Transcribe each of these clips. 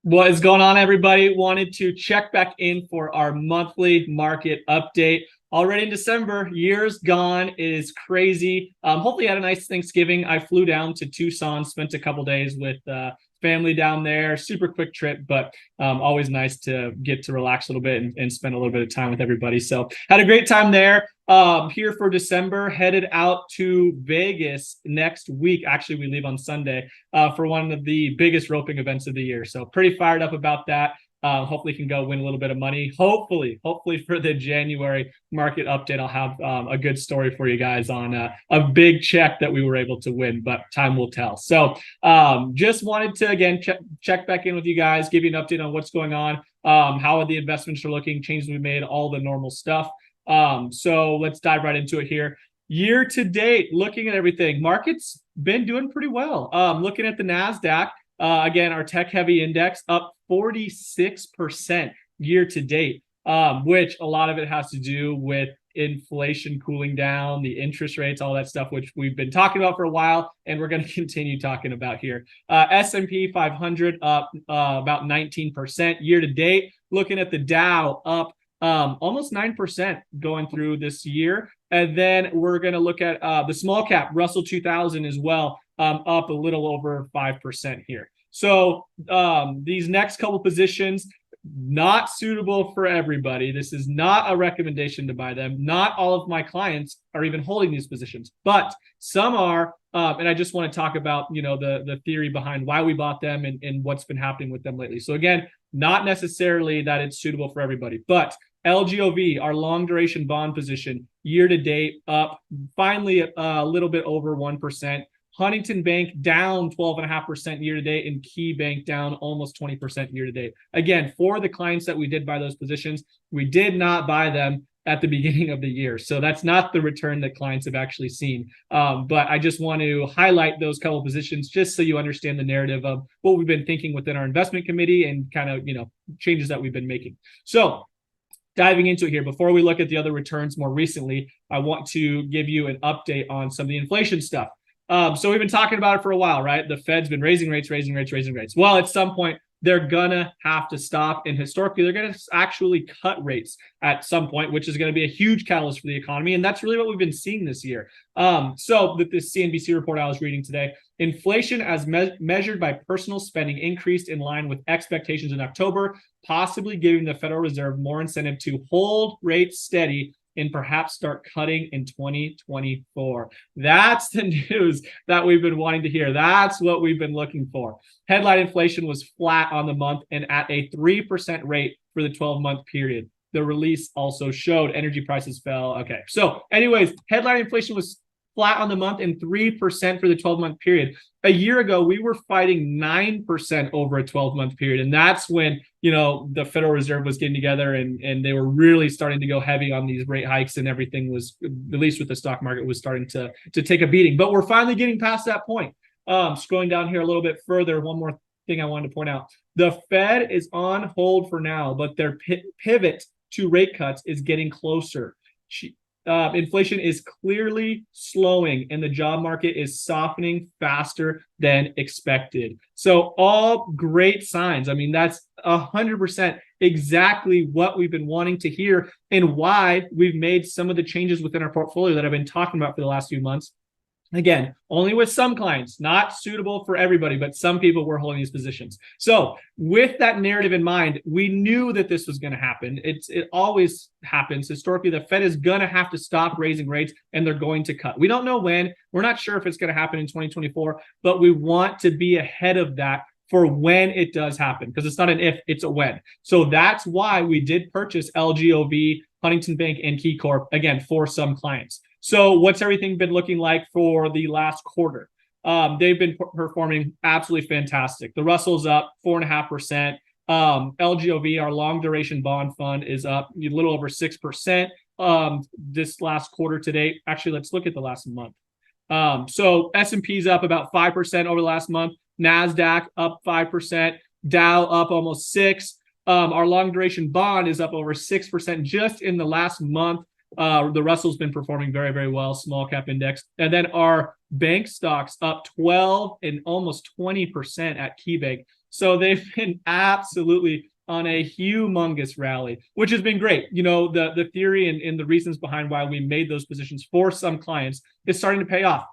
What is going on, everybody? Wanted to check back in for our monthly market update. Already in December, year's gone. It is crazy. Hopefully you had a nice Thanksgiving. I flew down to Tucson, spent a couple days with family down there. Super quick trip, but always nice to get to relax a little bit and spend a little bit of time with everybody. So had a great time there. Here for December, headed out to Vegas next week. Actually, we leave on Sunday for one of the biggest roping events of the year. So pretty fired up about that. Hopefully can go win a little bit of money. Hopefully for the January market update, I'll have a good story for you guys on a big check that we were able to win, but time will tell. So just wanted to, again, check back in with you guys, give you an update on what's going on, how the investments are looking, changes we made, all the normal stuff. So let's dive right into it here. Year to date, looking at everything, market's been doing pretty well. Looking at the NASDAQ, again, our tech heavy index up 46% year to date, which a lot of it has to do with inflation cooling down, the interest rates, all that stuff, which we've been talking about for a while, and we're going to continue talking about here. S&P 500 up about 19% year to date. Looking at the Dow up almost 9% going through this year. And then we're going to look at the small cap Russell 2000 as well, up a little over 5% here. So these next couple positions, not suitable for everybody. This is not a recommendation to buy them. Not all of my clients are even holding these positions, but some are. And I just want to talk about, the theory behind why we bought them and what's been happening with them lately. So again, not necessarily that it's suitable for everybody, but LGOV, our long duration bond position, year to date up finally a little bit over 1%. Huntington Bank down 12.5% year to date, and Key Bank down almost 20% year to date. Again, for the clients that we did buy those positions, we did not buy them at the beginning of the year. So that's not the return that clients have actually seen. But I just want to highlight those couple positions just so you understand the narrative of what we've been thinking within our investment committee and kind of, changes that we've been making. So diving into it here, before we look at the other returns more recently, I want to give you an update on some of the inflation stuff. So we've been talking about it for a while, right? The Fed's been raising rates. Well, at some point, they're going to have to stop. And historically, they're going to actually cut rates at some point, which is going to be a huge catalyst for the economy. And that's really what we've been seeing this year. So with this CNBC report I was reading today, inflation as measured by personal spending increased in line with expectations in October, possibly giving the Federal Reserve more incentive to hold rates steady and perhaps start cutting in 2024. That's the news that we've been wanting to hear. That's what we've been looking for. Headline inflation was flat on the month and at a 3% rate for the 12-month period. The release also showed energy prices fell. Okay, so anyways, headline inflation was flat on the month and 3% for the 12-month period. A year ago, we were fighting 9% over a 12-month period. And that's when, the Federal Reserve was getting together and they were really starting to go heavy on these rate hikes, and everything was, at least with the stock market, was starting to take a beating. But we're finally getting past that point. Scrolling down here a little bit further, one more thing I wanted to point out. The Fed is on hold for now, but their pivot to rate cuts is getting closer. Inflation is clearly slowing and the job market is softening faster than expected. So all great signs. I mean, that's 100% exactly what we've been wanting to hear and why we've made some of the changes within our portfolio that I've been talking about for the last few months. Again, only with some clients, not suitable for everybody, but some people were holding these positions. So with that narrative in mind, we knew that this was going to happen. It always happens. Historically, the Fed is going to have to stop raising rates and they're going to cut. We don't know when. We're not sure if it's going to happen in 2024, but we want to be ahead of that for when it does happen, because it's not an if, it's a when. So that's why we did purchase LGOV, Huntington Bank, and Key Corp, again, for some clients. So what's everything been looking like for the last quarter? They've been performing absolutely fantastic. The Russell's up 4.5%. LGOV, our long duration bond fund, is up a little over 6% this last quarter to date. Actually, let's look at the last month. So S&P's up about 5% over the last month. NASDAQ up 5%. Dow up almost 6%. Our long duration bond is up over 6% just in the last month. The Russell's been performing very, very well, small cap index. And then our bank stocks up 12 and almost 20% at KeyBank. So they've been absolutely on a humongous rally, which has been great. You know, the theory and the reasons behind why we made those positions for some clients is starting to pay off,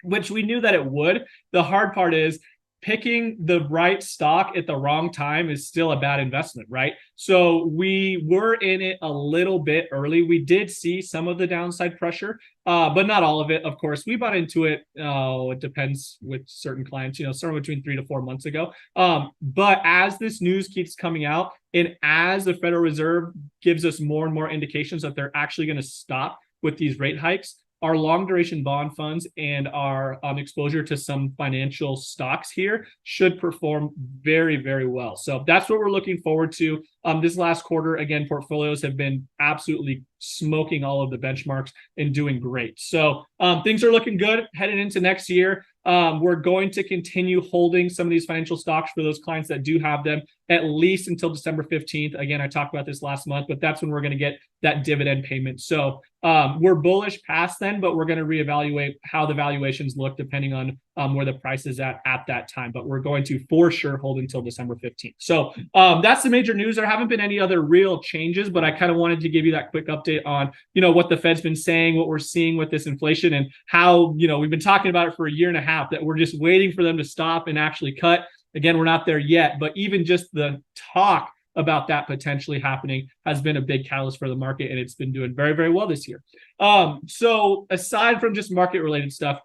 which we knew that it would. The hard part is picking the right stock at the wrong time is still a bad investment, right? So we were in it a little bit early. We did see some of the downside pressure, but not all of it. Of course, we bought into it. It depends with certain clients, you know, somewhere between 3 to 4 months ago. But as this news keeps coming out, and as the Federal Reserve gives us more and more indications that they're actually going to stop with these rate hikes, our long duration bond funds and our exposure to some financial stocks here should perform very, very well. So that's what we're looking forward to. This last quarter, again, portfolios have been absolutely smoking all of the benchmarks and doing great. So things are looking good heading into next year. We're going to continue holding some of these financial stocks for those clients that do have them at least until December 15th. Again, I talked about this last month, but that's when we're going to get that dividend payment. So we're bullish past then, but we're going to reevaluate how the valuations look depending on where the price is at that time. But we're going to for sure hold until December 15th. So that's the major news. There haven't been any other real changes, but I kind of wanted to give you that quick update on, you know, what the Fed's been saying, what we're seeing with this inflation, and how, you know, we've been talking about it for a year and a half, that we're just waiting for them to stop and actually cut. Again, we're not there yet, but even just the talk about that potentially happening has been a big catalyst for the market, and it's been doing very, very well this year. So aside from just market related stuff,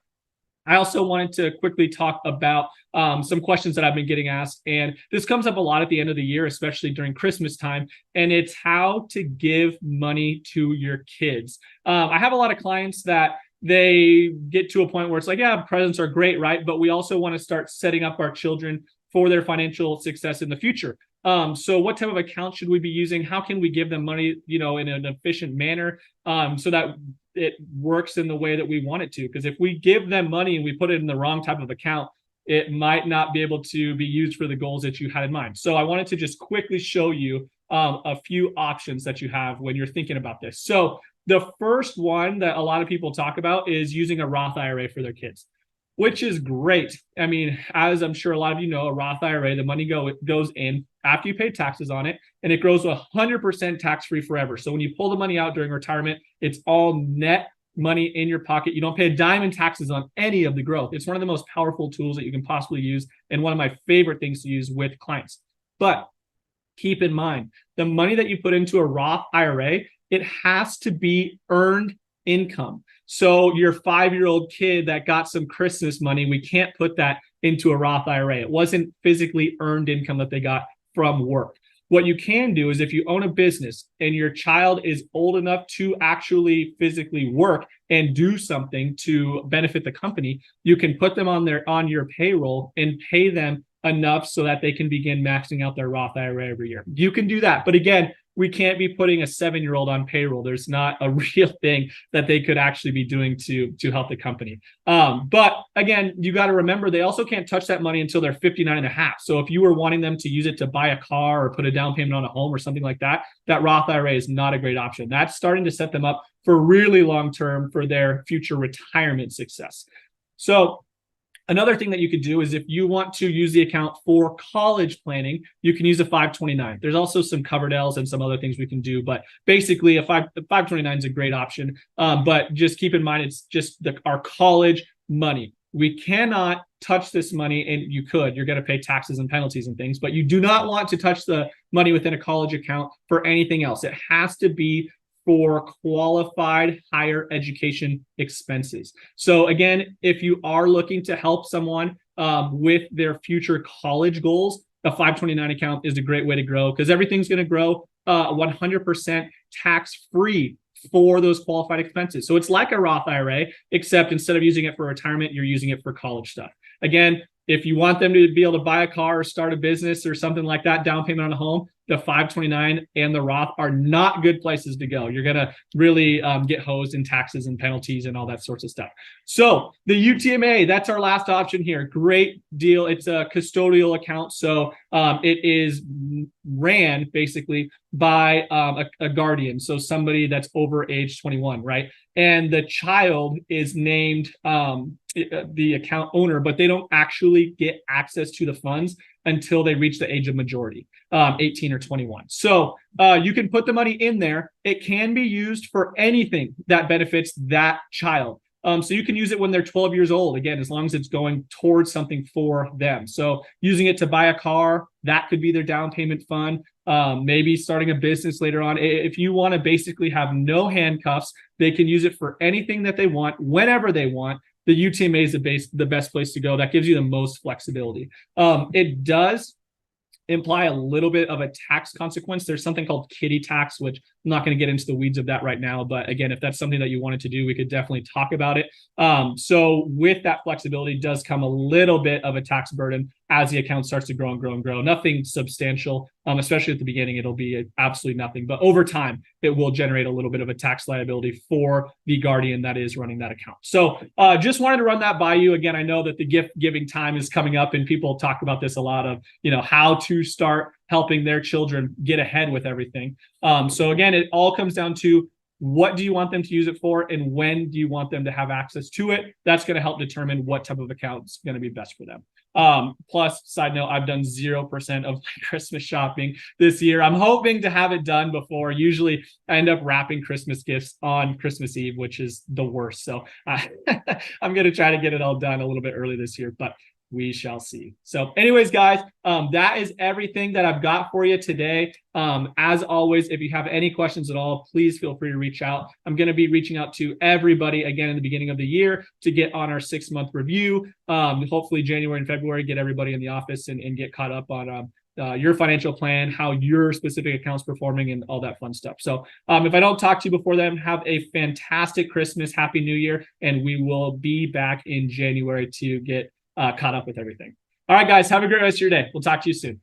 I also wanted to quickly talk about some questions that I've been getting asked. And this comes up a lot at the end of the year, especially during Christmas time. And it's how to give money to your kids. I have a lot of clients that they get to a point where it's like, yeah, presents are great, right? But we also want to start setting up our children for their financial success in the future. So what type of account should we be using? How can we give them money, you know, in an efficient manner, so that it works in the way that we want it to? Because if we give them money and we put it in the wrong type of account, it might not be able to be used for the goals that you had in mind. So I wanted to just quickly show you a few options that you have when you're thinking about this. So the first one that a lot of people talk about is using a Roth IRA for their kids, which is great. I mean, as I'm sure a lot of you know, a Roth IRA, the money goes in after you pay taxes on it, and it grows 100% tax-free forever. So when you pull the money out during retirement, it's all net money in your pocket. You don't pay a dime in taxes on any of the growth. It's one of the most powerful tools that you can possibly use, and one of my favorite things to use with clients. But keep in mind, the money that you put into a Roth IRA, it has to be earned income. So your 5-year-old kid that got some Christmas money, we can't put that into a Roth IRA. It wasn't physically earned income that they got from work. What you can do is, if you own a business and your child is old enough to actually physically work and do something to benefit the company, you can put them on your payroll and pay them enough so that they can begin maxing out their Roth IRA every year. You can do that. But again, we can't be putting a 7-year-old on payroll. There's not a real thing that they could actually be doing to help the company. But again, you got to remember, they also can't touch that money until they're 59 and a half. So if you were wanting them to use it to buy a car or put a down payment on a home or something like that, that Roth IRA is not a great option. That's starting to set them up for really long term for their future retirement success. So another thing that you could do is, if you want to use the account for college planning, you can use a 529. There's also some Coverdell's and some other things we can do, but basically a 529 is a great option. But just keep in mind, it's just our college money. We cannot touch this money, and you're going to pay taxes and penalties and things, but you do not want to touch the money within a college account for anything else. It has to be for qualified higher education expenses. So again, if you are looking to help someone with their future college goals, a 529 account is a great way to grow, because everything's going to grow 100% tax-free for those qualified expenses. So it's like a Roth IRA, except instead of using it for retirement, you're using it for college stuff. Again, if you want them to be able to buy a car or start a business or something like that, down payment on a home, the 529 and the Roth are not good places to go. You're going to really get hosed in taxes and penalties and all that sorts of stuff. So the UTMA, that's our last option here. Great deal. It's a custodial account. So it is ran basically by a guardian. So somebody that's over age 21, right? And the child is named the account owner, but they don't actually get access to the funds until they reach the age of majority, 18 or 21. So you can put the money in there. It can be used for anything that benefits that child. So you can use it when they're 12 years old, again, as long as it's going towards something for them. So using it to buy a car, that could be their down payment fund. Maybe starting a business later on. If you want to basically have no handcuffs, they can use it for anything that they want, whenever they want. The UTMA is the best place to go. That gives you the most flexibility. It does imply a little bit of a tax consequence. There's something called kiddie tax, which I'm not going to get into the weeds of that right now. But again, if that's something that you wanted to do, we could definitely talk about it. So with that flexibility does come a little bit of a tax burden as the account starts to grow and grow and grow. Nothing substantial, especially at the beginning, it'll be absolutely nothing. But over time, it will generate a little bit of a tax liability for the guardian that is running that account. So just wanted to run that by you. Again, I know that the gift giving time is coming up and people talk about this a lot of, how to start helping their children get ahead with everything. So again, it all comes down to what do you want them to use it for and when do you want them to have access to it? That's going to help determine what type of account is going to be best for them. Plus, side note, I've done 0% of my Christmas shopping this year. I'm hoping to have it done before. Usually I end up wrapping Christmas gifts on Christmas Eve, which is the worst. So I'm going to try to get it all done a little bit early this year, but we shall see. So anyways, guys, that is everything that I've got for you today. As always, if you have any questions at all, please feel free to reach out. I'm going to be reaching out to everybody again in the beginning of the year to get on our 6-month review. Hopefully January and February, get everybody in the office and get caught up on your financial plan, how your specific account's performing and all that fun stuff. So if I don't talk to you before then, have a fantastic Christmas, Happy New Year, and we will be back in January to get caught up with everything. All right, guys, have a great rest of your day. We'll talk to you soon.